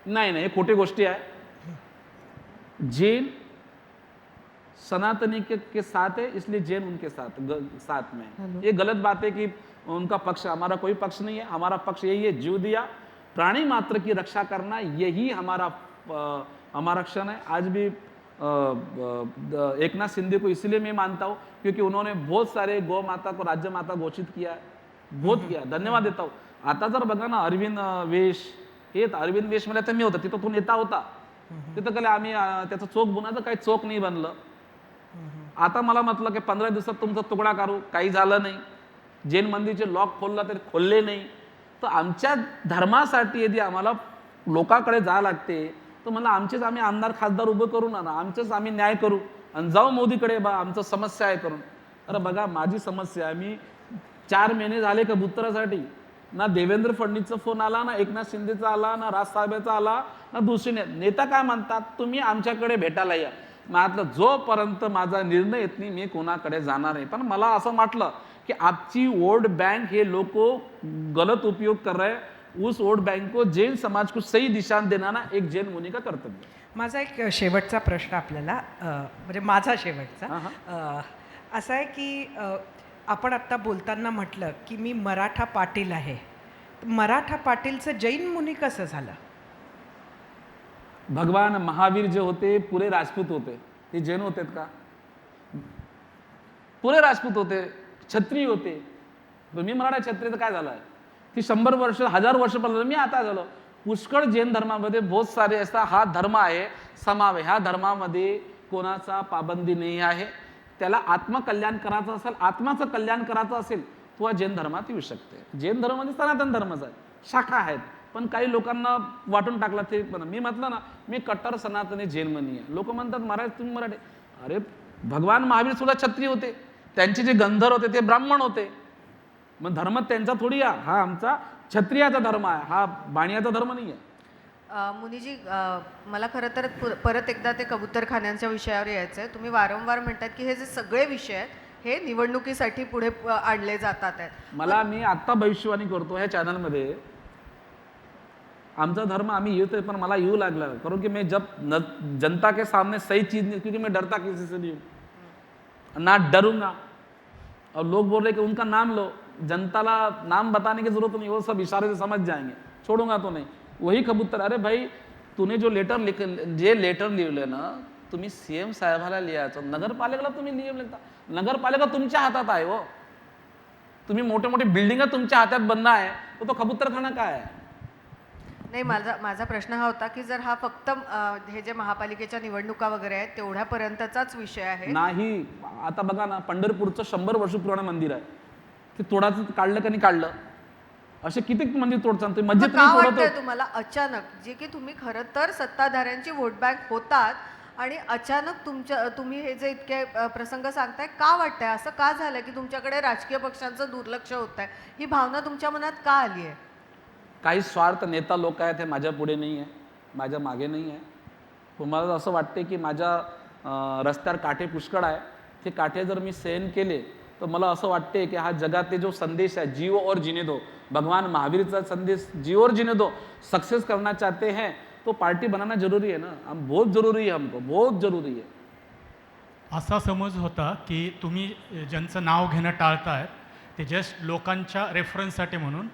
नहीं नहीं, ये खोटी गोष्टी है. जैन सनातनी के साथ है, इसलिए जैन उनके साथ में है. ये गलत बात है कि उनका पक्ष, हमारा कोई पक्ष नहीं है. हमारा पक्ष यही है, जीव दिया प्राणी मात्र की रक्षा करना, यही हमारा रक्षण है. आज भी एकनाथ शिंदे को इसलिए मैं मानता हूँ क्योंकि उन्होंने बहुत सारे गौ माता को राज्य माता घोषित किया, बहुत किया, धन्यवाद देता हूँ. आता जर बघा ना, अरविंद वेश, हे अरविंद वेश मला तर मी होता तिथं, तो नेता होता तिथं, कले आम्ही त्याचं चोक बुनाचं काही चोक नाही बनलं. आता मला म्हटलं की 15 दिवसात तुमचा तुकडा करू, काही झालं नाही. जैन मंदिरचे लॉक खोलला तरी खोलले नाही. तर आमच्या धर्मासाठी यदि आम्हाला लोकांकडे जा लागते, तर मला आमचेच आम्ही आमदार खासदार उभं करू ना, आमचेच आम्ही न्याय करू आणि जाऊ मोदीकडे, बा आमचं समस्या आहे करून. अरे बघा, माझी समस्या आहे, मी 4 महिने झाले कबुतरासाठी, ना देवेंद्र फडणवीसचा फोन आला, ना एकनाथ शिंदेचा आला, ना राजसाहेबांचा आला, ना दुसरे नेता काय म्हणतात, तुम्ही आमच्याकडे भेटायला या. म्हटलं जोपर्यंत माझा निर्णय येत नाही मी कोणाकडे जाणार आहे. पण मला असं वाटलं की आपची वोट बैंक हे लोक गलत उपयोग कर रहे, उस वोट बैंक को जैन समाज को सही दिशा देना एक जैन मुनी का कर्तव्य. माझा एक शेवटचा प्रश्न आपल्याला, म्हणजे माझा शेवटचा, असं आहे की आपण आत्ता बोलताना म्हटलं की मी मराठा पाटील आहे. मराठा पाटीलचं जैन मुनी कसं झालं? भगवान महावीर जे होते पुरे राजपूत होते, ते जैन होते का? पुरे राजपूत होते, क्षत्रिय होते. मी मराठा क्षत्रिय तर काय झालं की 100 वर्ष 1000 वर्ष पर्यंत मी आता झालो. पुष्कळ जैन धर्मामध्ये बहुत सारे असा हा धर्म आहे समावे. ह्या धर्मामध्ये कोणाचा पाबंदी नाही आहे. त्याला आत्मकल्याण करायचं असेल, आत्माचं कल्याण करायचं असेल तो जैन धर्मात येऊ शकते. जैन धर्म म्हणजे सनातन धर्मच आहे, शाखा आहेत. पण काही लोकांना वाटून टाकला ते पण. मी म्हटलं ना मी कट्टर सनातनी जैन मनी आहे. लोक म्हणतात महाराज तुम्ही मराठी. अरे भगवान महावीर सुद्धा क्षत्रिय होते, त्यांचे जे गंधर होते ते ब्राह्मण होते. मग धर्म त्यांचा थोडी आहे, हा आमचा क्षत्रियाचा धर्म आहे, हा बाणियाचा धर्म नाही आहे. मुनीजी, मला खरं तर परत एकदा ते कबूतरखान्यांच्या विषयावर यायचं आहे. तुम्ही वारंवार म्हणतात की हे जे सगळे विषय आहेत हे निवडणुकीसाठी पुढे आणले जातात आहेत. मी आत्ता भविष्यवाणी करतो ह्या चॅनलमध्ये. आमचा धर्म आम्ही येतोय पण मला येऊ लागला कारण की मैं जब जनता के सामने सही चीज नहीं, क्योंकि मैं डरता किसी से नहीं हूँ, ना डरूंगा. और लोग बोल रहे कि उनका नाम लो, जनताला नाम बताने की जरूरत नहीं, वो सब इशारे से समझ जाएंगे, छोड़ूंगा तो नहीं. वही कबूतर. अरे भाई तूने जो लेटर लिहिलं ना तुम्ही सीएम साहेबाला लिहायचं, नगरपालिकेला तुम्ही नियम लिहिता. नगरपालिका तुमच्या हातात आहे हो. तुम्ही मोठे मोठे बिल्डिंग तुमच्या हातात बनणं आहे, तो कबूतरखाना काय आहे? नाही, माझा प्रश्न हा होता की जर हा फक्त हे जे महापालिकेच्या निवडणुका वगैरे आहेत तेवढ्यापर्यंतचाच विषय आहे. नाही. आता बघा ना पंढरपूरचं 100 वर्ष पुराणं मंदिर आहे, ते तोडाचं काढलं का नाही काढलं? असे किती मंदिर तोडतात. मस्जिद का नाही वाटतंय तोडत. तुम्हाला अचानक, जे की तुम्ही खरं तर सत्ताधाऱ्यांची वोट बँक होतात आणि अचानक तुम्ही हे जे इतके प्रसंग सांगताय, का वाटतंय असं? का झालं की तुमच्याकडे राजकीय पक्षांचं दुर्लक्ष होत आहे? ही भावना तुमच्या मनात का आली आहे? काही स्वार्थ नेता लोक आहेत हे माझ्या पुढे नाही आहे, माझ्या मागे नाही आहे. तुम्हाला असं वाटते की माझ्या रस्त्यावर काठे पुष्कळ आहे, ते काठे जर मी सहन केले तर मला असं वाटते की हा जगातले जो संदेश आहे जियो और जीने दो, भगवान महावीरचा संदेश जियो और जीने दो, सक्सेस करना चाहते हैं तो पार्टी बनाना जरूरी है ना. हम बहुत जरूरी है, हमको बहुत जरूरी है. असा समज होता की तुम्ही ज्यांचं नाव घेणं टाळतायत ते जस्ट लोकांच्या रेफरन्ससाठी म्हणून.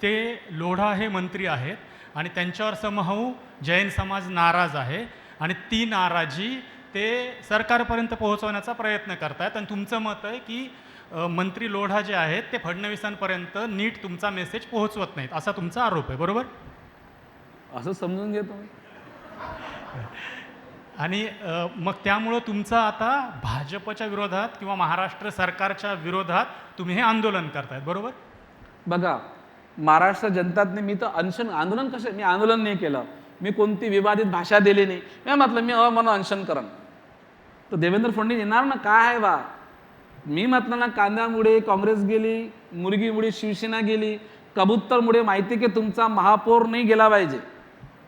ते लोढा हे मंत्री आहेत आणि त्यांच्यावर समहाऊ जैन समाज नाराज आहे आणि ती नाराजी ते सरकारपर्यंत पोहोचवण्याचा प्रयत्न करतायत. आणि तुमचं मत आहे की मंत्री लोढा जे आहेत ते फडणवीसांपर्यंत नीट तुमचा मेसेज पोहोचवत नाहीत, असा तुमचा आरोप आहे, बरोबर? असं समजून घेतो मी. आणि मग त्यामुळं तुमचं आता भाजपच्या विरोधात किंवा महाराष्ट्र सरकारच्या विरोधात तुम्ही हे आंदोलन करतायत, बरोबर? बघा महाराष्ट्र जनताने मी तर आंदोलन कसं, मी आंदोलन नाही केलं, मी कोणती विवादित भाषा दिली नाही. मी म्हटलं मी म्हणून अनशन करण तर देवेंद्र फडणवीस येणार ना. काय आहे बा, मी म्हटलं ना कांद्यामुळे काँग्रेस गेली, मुलगीमुळे शिवसेना गेली, कबूतरमुळे माहिती की तुमचा महापौर नाही गेला पाहिजे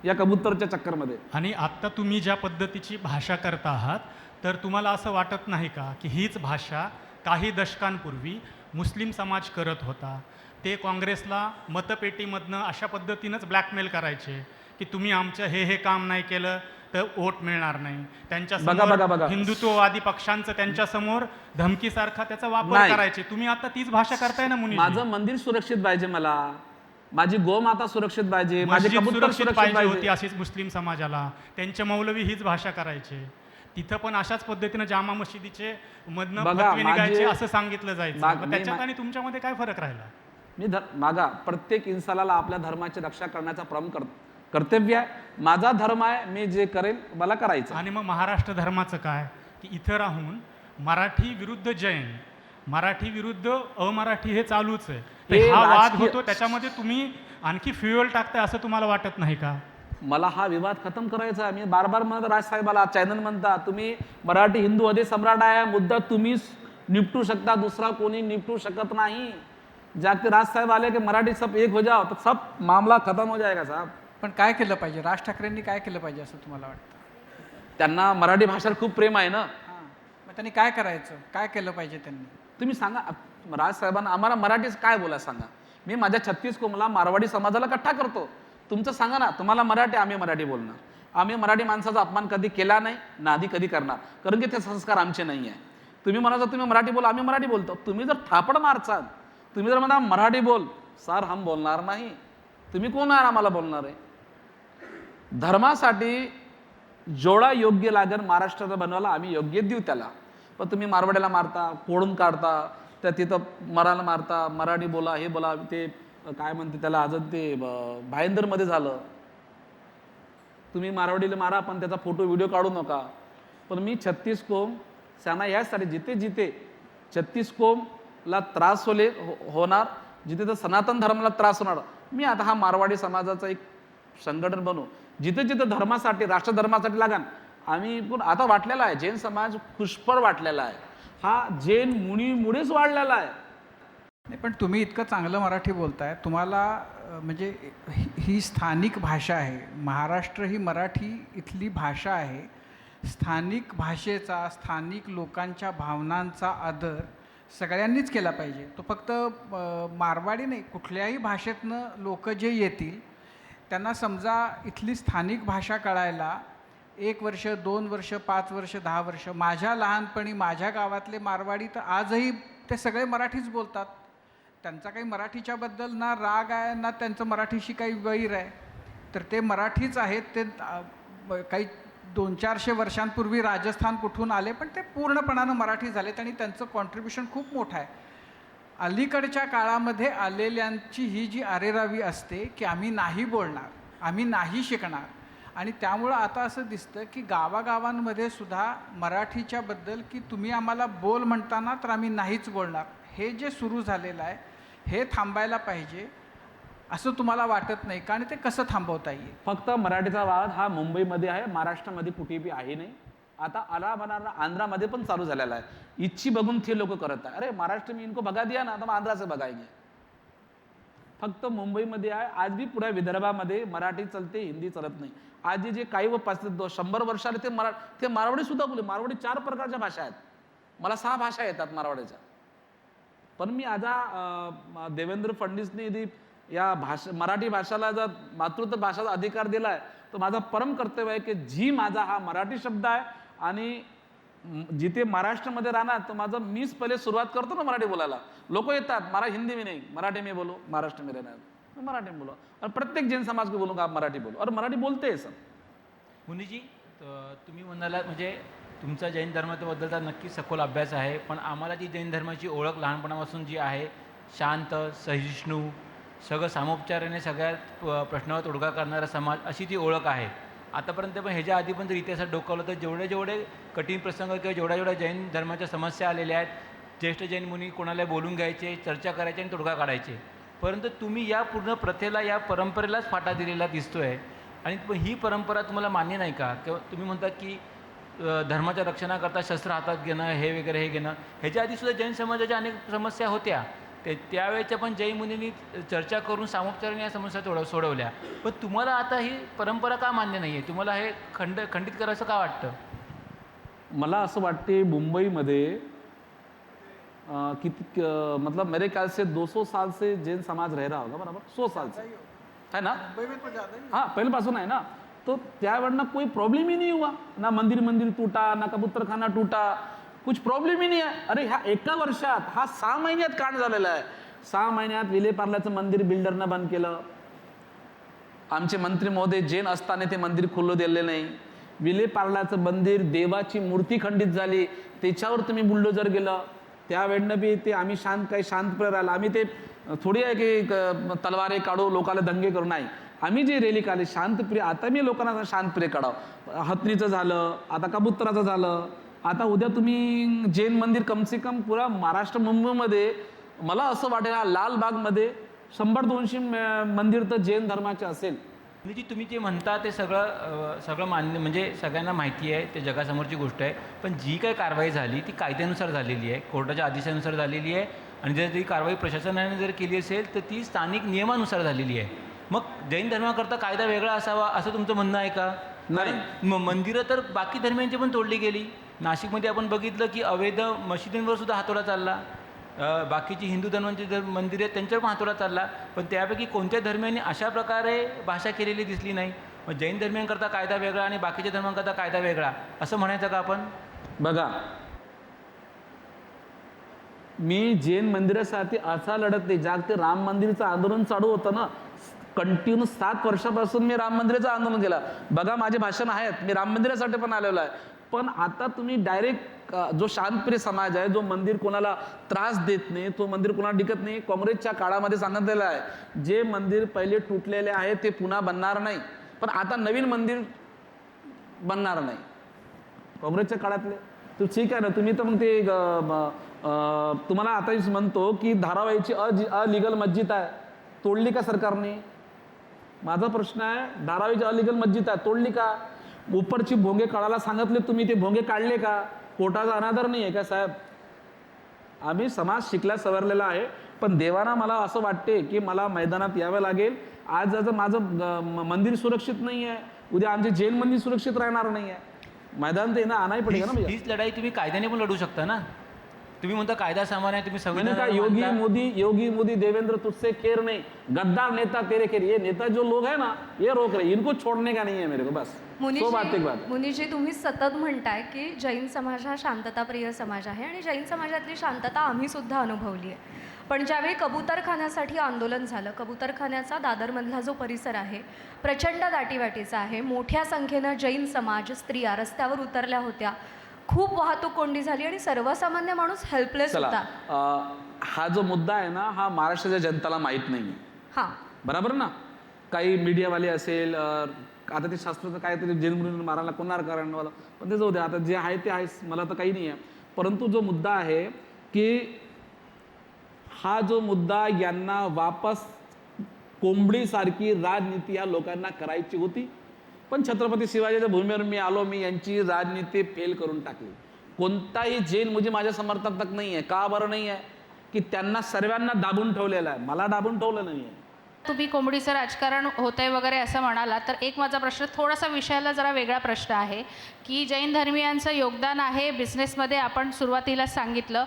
या कबूतरच्या चक्करमध्ये. आणि आत्ता तुम्ही ज्या पद्धतीची भाषा करता आहात तर तुम्हाला असं वाटत नाही का की हीच भाषा काही दशकांपूर्वी मुस्लिम समाज करत होता? ते काँग्रेसला मतपेटीमधनं अशा पद्धतीनंच ब्लॅकमेल करायचे की तुम्ही आमचं हे काम नाही केलं तर वोट मिळणार नाही. त्यांच्यासमोर हिंदुत्ववादी पक्षांचं त्यांच्यासमोर धमकीसारखा त्याचा वापर करायचे. तुम्ही आता तीच भाषा करताय ना मुनी. माझं मंदिर सुरक्षित पाहिजे, मला माझी गोमाता सुरक्षित पाहिजे, माझे कबूतर सुरक्षित पाहिजे होती पाहिजे. अशीच मुस्लिम समाजाला त्यांचे मौलवी हीच भाषा करायचे. तिथं पण अशाच पद्धतीनं जामा मशिदीचे मधनं फतवे निघायचे असं सांगितलं जायचं. त्याच्यात आणि तुमच्यामध्ये काय फरक राहिला? मी मागा प्रत्येक इन्सानाला आपल्या धर्माची रक्षा करण्याचा कर्तव्य आहे. माझा धर्म आहे, मी जे करेल मला करायचं. आणि मग महाराष्ट्र धर्माचं काय की इथं राहून मराठी विरुद्ध जैन, मराठी विरुद्ध अमराठी हे चालूच आहे. हा वाद होतो, त्याच्यामध्ये तुम्ही आणखी फ्युएल टाकताय असं तुम्हाला वाटत नाही का? मला हा विवाद खतम करायचा आहे. मी बार म्हणत राजसाहेबाला चॅनल म्हणता तुम्ही मराठी हिंदू अधिक सम्राट आहे, मुद्दा तुम्हीच निपटू शकता, दुसरा कोणी निपटू शकत नाही. जागते राजसाहेब आले की मराठी सब एक हो जाओ तो सब मामला खतम हो जाएगा साहब. पण काय केलं पाहिजे, राज ठाकरेंनी काय केलं पाहिजे असं तुम्हाला वाटतं? त्यांना मराठी भाषेवर खूप प्रेम आहे ना. हां, मग त्यांनी काय करायचं, काय केलं पाहिजे त्यांनी? तुम्ही सांगा राजसाहेबांना, आम्हाला मराठीत काय बोला सांगा. मी माझ्या 36 कोमला मारवाडी समाजाला इकट्ठा करतो. तुमचं सांगा ना, तुम्हाला मराठी, आम्ही मराठी बोलणार. आम्ही मराठी माणसाचा अपमान कधी केला नाही ना आधी कधी करणार, कारण की ते संस्कार आमचे नाही आहे. तुम्ही म्हणाल तुम्ही मराठी बोला, आम्ही मराठी बोलतो. तुम्ही जर थापड मारचाल, तुम्ही जर म्हणा मराठी बोल, सर हम बोलणार नाही. तुम्ही कोण आहे आम्हाला बोलणार आहे? धर्मासाठी जेवढा योग्य लागेल महाराष्ट्राचा बनवायला आम्ही योग्य देऊ त्याला. पण तुम्ही मारवाड्याला मारता, कोडून काढता, त्या तिथं मराला मारता, मराठी बोला, हे बोला, ते काय म्हणते त्याला अजून ते भाईंदरमध्ये झालं. तुम्ही मारवाडीला मारा पण त्याचा फोटो व्हिडिओ काढू नका. पण मी 36 कोम त्यांना यासाठी जिथे जिथे 36 कोमला त्रास होणार, जिथे तर सनातन धर्माला त्रास होणार, मी आता हा मारवाडी समाजाचा एक संघटन बनवू. जिथे जिथे धर्मासाठी, राष्ट्रधर्मासाठी लागान आम्ही पण आता वाटलेला आहे. जैन समाज पुष्कळ वाटलेला आहे. हा जैन मुनीमुळेच वाढलेला आहे. नाही, पण तुम्ही इतकं चांगलं मराठी बोलताय, तुम्हाला म्हणजे ही स्थानिक भाषा आहे. महाराष्ट्र ही मराठी इथली भाषा आहे. स्थानिक भाषेचा, स्थानिक लोकांच्या भावनांचा आदर सगळ्यांनीच केला पाहिजे. तो फक्त मारवाडी नाही, कुठल्याही भाषेतनं लोक जे येतील त्यांना समजा इथली स्थानिक भाषा कळायला 1 वर्ष, 2 वर्ष, 5 वर्ष, 10 वर्ष. माझ्या लहानपणी माझ्या गावातले मारवाडी तर आजही ते सगळे मराठीच बोलतात. त्यांचा काही मराठीच्याबद्दल ना राग आहे ना त्यांचं मराठीशी काही वैर आहे. तर ते मराठीच आहेत. ते काही 200-400 वर्षांपूर्वी राजस्थान कुठून आले, पण ते पूर्णपणानं मराठी झालेत आणि त्यांचं कॉन्ट्रीब्युशन खूप मोठं आहे. अलीकडच्या काळामध्ये आलेल्यांची ही जी अरेरावी असते की आम्ही नाही बोलणार, आम्ही नाही शिकणार, आणि त्यामुळं आता असं दिसतं की गावागावांमध्ये सुद्धा मराठीच्याबद्दल की तुम्ही आम्हाला बोल म्हणताना तर आम्ही नाहीच बोलणार, हे जे सुरू झालेलं आहे हे थांबायला पाहिजे असं तुम्हाला वाटत नाही का? आणि ते कसं थांबवता येईल? फक्त मराठीचा वाद हा मुंबईमध्ये आहे, महाराष्ट्रामध्ये कुठेही आहे नाही. आता आला बनार आंध्रामध्ये पण चालू झालेला आहे. इच्छी बघून ते लोक करत आहे. अरे महाराष्ट्र में इनको भगा दिया ना, तर मग आंध्रा से भगाएंगे. फक्त मुंबईमध्ये आहे. आज भी पुऱ्या विदर्भामध्ये मराठी चलते, हिंदी चलत नाही. आज जे काही 100 वर्षाला ते मारवाडी सुद्धा बोले. मारवाडी 4 प्रकारच्या भाषा आहेत. मला 6 भाषा येतात मारवाडीच्या. पण मी आता देवेंद्र फडणवीसने या मराठी भाषेला जर मातृत्व भाषेचा अधिकार दिला आहे, तर माझा परम कर्तव्य आहे की जी माझा हा मराठी शब्द आहे आणि जिथे महाराष्ट्रामध्ये राहणार तर माझं मीच पहिले सुरुवात करतो ना मराठी बोलायला. लोक येतात, मला हिंदी में नहीं मराठी में बोलो, महाराष्ट्र में रहना है मराठी में बोलो, और प्रत्येक जैन समाज को बोलूँगा आप मराठी बोलो, और मराठी बोलते हैं सब. मुनीजी, तुम्ही म्हणालात म्हणजे तुमचा जैन धर्माबद्दलचा नक्की सखोल अभ्यास आहे, पण आम्हाला जी जैन धर्माची ओळख लहानपणापासून जी आहे, शांत, सहिष्णू, सगळं सामोपचाराने सगळ्यात प्रश्नावर तोडगा करणारा समाज, अशी ती ओळख आहे. आतापर्यंत पण ह्याच्या आधी पण जर इतिहासात डोकावलं तर जेवढे कठीण प्रसंग किंवा जेवढ्या जैन धर्माच्या समस्या आलेल्या आहेत, ज्येष्ठ जैन मुनी कोणाला बोलून घ्यायचे, चर्चा करायची आणि तोडगा काढायचे. परंतु तुम्ही या पूर्ण प्रथेला, या परंपरेलाच फाटा दिलेला दिसतोय. आणि ही परंपरा तुम्हाला मान्य नाही का? किंवा तुम्ही म्हणतात की धर्माच्या रक्षणाकरता शस्त्र हातात घेणं, हे वगैरे हे घेणं, ह्याच्या आधीसुद्धा जैन समाजाच्या अनेक समस्या होत्या. त्यावेळेच्या पण जैन मुनींनी चर्चा करून सामोपचाराने या समस्या सोडवल्या. पण तुम्हाला आता ही परंपरा का मान्य नाही आहे? तुम्हाला हे खंडित करायचं का वाटतं? मला असं वाटते मुंबईमध्ये मतलब मेरे ख्याल से 200 साल से जैन समाज रह रहा होगा, बराबर 100 साल से है ना. हाँ, पहिलेपासून आहे ना. तो त्यावेळेला कोई प्रॉब्लम ही नहीं हुआ ना. मंदिर टूटा ना, कबूतरखाना टूटा, कुछ प्रॉब्लेम ही नाही आहे. अरे ह्या एका वर्षात हा 6 महिन्यात कांड झालेला आहे. 6 महिन्यात विलेपार्ल्याचं मंदिर बिल्डरनं बंद केलं. आमचे मंत्री महोदय जैन असताना ते मंदिर खुलं दिले नाही. विलेपार्ल्याचं मंदिर, देवाची मूर्ती खंडित झाली, त्याच्यावर तुम्ही बुलडोजर गेलं. त्यावेळेनं बी ते आम्ही शांतप्रिय राहिलं. आम्ही ते थोडी आहे की तलवारे काढू, लोकांना दंगे करू, नाही. आम्ही जे रॅली काढली शांतप्रिय. आता मी लोकांना शांतप्रिय काढावं. हत्तीचं झालं, आता कबुतराचं झालं, आता उद्या तुम्ही जैन मंदिर कमसे कम पुरा महाराष्ट्र मुंबईमध्ये मला असं वाटेल लालबागमध्ये 100-200 मंदिर तर जैन धर्माचे असेल. म्हणजे तुम्ही जे म्हणता ते सगळं मान्य, म्हणजे सगळ्यांना माहिती आहे, ते जगासमोरची गोष्ट आहे. पण जी काही कारवाई झाली ती कायद्यानुसार झालेली आहे, कोर्टाच्या आदेशानुसार झालेली आहे. आणि जर ती कारवाई प्रशासनाने जर केली असेल तर ती स्थानिक नियमानुसार झालेली आहे. मग जैन धर्माकरता कायदा वेगळा असावा असं तुमचं म्हणणं आहे का? कारण मंदिरं तर बाकी धर्मियांची पण तोडली गेली. नाशिकमध्ये आपण बघितलं की अवैध मशिदींवर सुद्धा हातोडा चालला. बाकीची हिंदू धर्मांची जर मंदिरं आहेत त्यांच्यावर पण हातोडा चालला. पण त्यापैकी कोणत्या धर्मियांनी अशा प्रकारे भाषा केलेली दिसली नाही. मग जैन धर्मियांकरता कायदा वेगळा आणि बाकीच्या धर्मांकरता कायदा वेगळा असं म्हणायचं का आपण? बघा, मी जैन मंदिरासाठी असा लढत नाही, ज्या ते राम मंदिरचं आंदोलन चालू होतं ना, कंटिन्यू 7 वर्षापासून मी राम मंदिराचं आंदोलन केलं. बघा माझे भाषण आहेत, मी राम मंदिरासाठी पण आलेलो आहे. पण आता तुम्ही डायरेक्ट जो शांतप्रिय समाज आहे, जो मंदिर कोणाला त्रास देत नाही, तो मंदिर कोणाला टिकत नाही. काँग्रेसच्या काळामध्ये सांगितलेलं आहे, जे मंदिर पहिले तुटलेले आहे ते पुन्हा बनणार नाही, पण आता नवीन मंदिर बनणार नाही. काँग्रेसच्या काळातले तो ठीक आहे ना, तुम्ही तर मग ते तुम्हाला आता म्हणतो की धारावाईची अलिगल मस्जिद आहे, तोडली का सरकारने? माझा प्रश्न आहे, धारावीची अलिगल मस्जिद आहे, तोडली का? उपरची भोंगे काढायला सांगितले तुम्ही, ते भोंगे काढले का? कोर्टाचा अनादर नाही आहे का साहेब? आम्ही समाज शिकला सवरलेला आहे, पण देवाना मला असं वाटते की मला मैदानात यावं लागेल. आज माझं मंदिर सुरक्षित नाही आहे, उद्या आमचे जैन मंदिर सुरक्षित राहणार नाही आहे. मैदान ते ना आणाय पडेल ना भैया. हीच लढाई तुम्ही कायद्याने पण लढू शकता ना. तुम्ही म्हणता कायदा सामान आहे, तुम्ही मैंने कहा संविधान योगी मोदी देवेंद्र तुझसे खेर नहीं, गद्दार नेता तेरे खेर. ये नेता जो लोग है ना, ये रोक रहे, इनको छोड़ने का नहीं है मेरे को. बस सो बात एक बात. मुनीजी, तुम्ही सतत म्हणताय की जैन समाज हा शांतताप्रिय समाज आहे आणि जैन समाजातली शांतता आम्ही सुद्धा अनुभवली आहे. पण ज्यावेळी कबूतरखान्यासाठी आंदोलन झालं, कबूतरखान्याचा दादरमधला जो परिसर आहे प्रचंड दाटीवाटीचा आहे, मोठ्या संख्येनं जैन समाज, स्त्रिया रस्त्यावर उतरल्या होत्या, खूप वाहतूक कोंडी झाली आणि सर्वसामान्य माणूस हेल्पलेस चला, होता. हा जो मुद्दा आहे ना, हा महाराष्ट्राच्या जनताला माहीत नाही. हां, बरोबर ना? काही मीडियावाले असेल, आता ते शास्त्राचं काहीतरी जैन मुलींना मारायला कोणाला करणारवाला, पण ते जाऊ द्या, आता जे आहे ते आहे, मला तर काही नाही आहे. परंतु जो मुद्दा आहे की हा जो मुद्दा यांना वापस कोंबडीसारखी राजनीती या लोकांना करायची होती, पण छत्रपती शिवाजीच्या भूमीवर मी आलो, मी यांची राजनीती फेल करून टाकली. कोणताही जैन म्हणजे माझ्या समर्थक नाही आहे. का बरं नाही आहे? की त्यांना सर्वांना दाबून ठेवलेलं आहे, मला दाबून ठेवलं नाही आहे. तुम्ही कोंबडीचं राजकारण होतंय वगैरे असं म्हणाला, तर एक माझा प्रश्न, थोडासा विषयाला जरा वेगळा प्रश्न आहे की जैन धर्मियांचं योगदान आहे बिझनेसमध्ये. आपण सुरुवातीलाच सांगितलं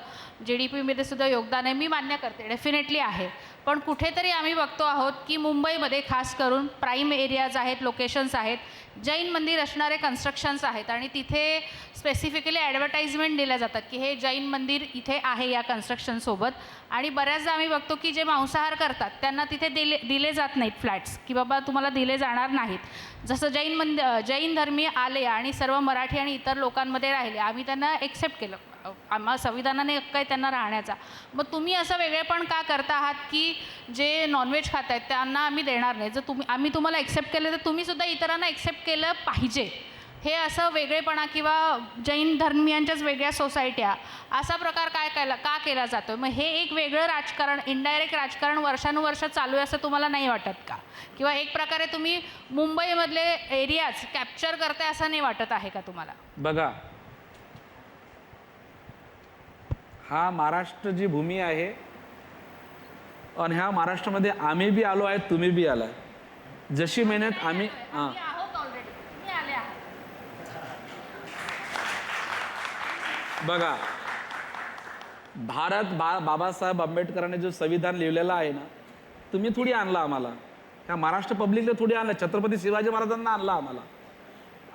GDPमध्ये सुद्धा योगदान आहे, मी मान्य करते, डेफिनेटली आहे. पण कुठेतरी आम्ही बघतो आहोत की मुंबईमध्ये खास करून प्राईम एरियाज आहेत, लोकेशन्स आहेत, जैन मंदिर असणारे कन्स्ट्रक्शन्स आहेत आणि तिथे स्पेसिफिकली ॲडव्हर्टाइजमेंट दिल्या जातात की हे जैन मंदिर इथे आहे या कन्स्ट्रक्शनसोबत. आणि बऱ्याचदा आम्ही बघतो की जे मांसाहार करतात त्यांना तिथे दिले जात नाहीत फ्लॅट्स, की बाबा तुम्हाला दिले जाणार नाहीत. जसं जैन धर्मीय आले आणि सर्व मराठी आणि इतर लोकांमध्ये राहिले, आम्ही त्यांना एक्सेप्ट केलं, आम्हा संविधानाने हक्क आहे त्यांना राहण्याचा. मग तुम्ही असं वेगळेपण का करता आहात की जे नॉनव्हेज खात आहेत त्यांना आम्ही देणार नाही? जर आम्ही तुम्हाला एक्सेप्ट केलं तर तुम्हीसुद्धा इतरांना एक्सेप्ट केलं पाहिजे. हे असं वेगळेपणा किंवा जैन धर्मियांच्याच वेगळ्या सोसायट्या असा प्रकार का केला जातो? मग हे एक वेगळं राजकारण, इनडायरेक्ट राजकारण वर्षानुवर्ष चालू आहे असं तुम्हाला नाही वाटत का? किंवा एक प्रकारे तुम्ही मुंबईमधले एरियाज कॅप्चर करताय असं नाही वाटत आहे का तुम्हाला? बघा, हा महाराष्ट्र जी भूमी आहे आणि ह्या महाराष्ट्रामध्ये आम्ही बी आलो आहे, तुम्ही बी आलाय. जशी मेहनत आम्ही बघा, बाबासाहेब आंबेडकरांनी जो संविधान लिहिलेलं आहे ना, तुम्ही थोडी आणला आम्हाला, त्या महाराष्ट्र पब्लिकला थोडी आणलं, छत्रपती शिवाजी महाराजांना आणला आम्हाला.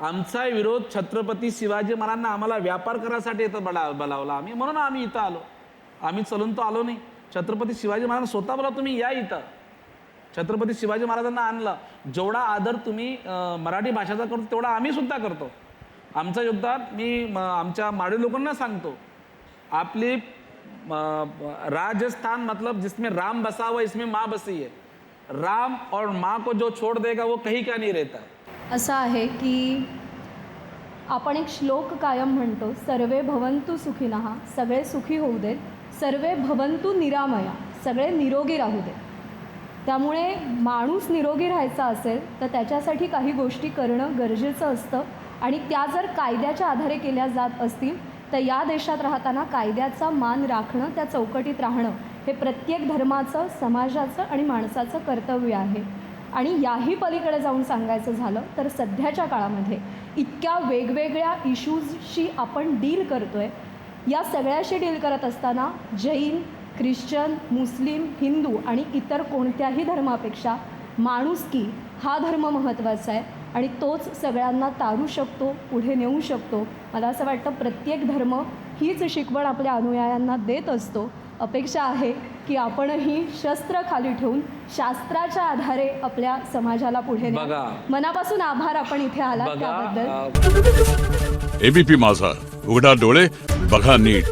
आमचा विरोध छत्रपती शिवाजी महाराजांना आम्हाला व्यापार करायसाठी इथं बोलावला आम्ही, म्हणून आम्ही इथं आलो. आम्ही चलून तो आलो नाही. छत्रपती शिवाजी महाराज स्वतः बोला तुम्ही या इथं. छत्रपती शिवाजी महाराजांना आणलं. जेवढा आदर तुम्ही मराठी भाषेचा करतो तेवढा आम्ही सुद्धा करतो. आमचं योगदान मी आमच्या माडी लोकांना सांगतो, आपली राजस्थान मतलब जिसमें राम बसा हुआ इसमें माँ बसी है. राम और माँ को जो छोड़ देगा वो कहीं का नहीं रहता. असं आहे की आपण एक श्लोक कायम म्हणतो, सर्वे भवन्तु सुखिनः, सगळे सुखी होऊ देत, सर्वे भवन्तु निरामया, सगळे निरोगी राहू देत. त्यामुळे माणूस निरोगी राहायचा असेल तर त्याच्यासाठी काही गोष्टी करणं गरजेचं असतं आणि त्या जर कायद्याच्या आधारे केल्या जात असतील तर या देशात राहताना कायद्याचा मान राखणं, त्या चौकटीत राहणं हे प्रत्येक धर्माचं, समाजाचं आणि माणसाचं कर्तव्य आहे. आणि याही पलीकडे जाऊन सांगायचं झालं तर सध्याच्या काळामध्ये इतक्या वेगवेगळ्या इश्यूजशी आपण डील करतो आहे, या सगळ्याशी डील करत असताना जैन, ख्रिश्चन, मुस्लिम, हिंदू आणि इतर कोणत्याही धर्मापेक्षा माणुसकी हा धर्म महत्त्वाचा आहे आणि तोच सगळ्यांना तारू शकतो, पुढे नेऊ शकतो. मला असं वाटतं प्रत्येक धर्म हीच शिकवण आपल्या अनुयायांना देत असतो अपेक्षा आहे की आपणही शस्त्र खाली ठेवून शास्त्राच्या आधारे आपल्या समाजाला पुढे न्या. बघा. मनापासून आभार आपण इथे आलात त्याबद्दल. एबीपी माझा, उघडा डोळे बघा नीट.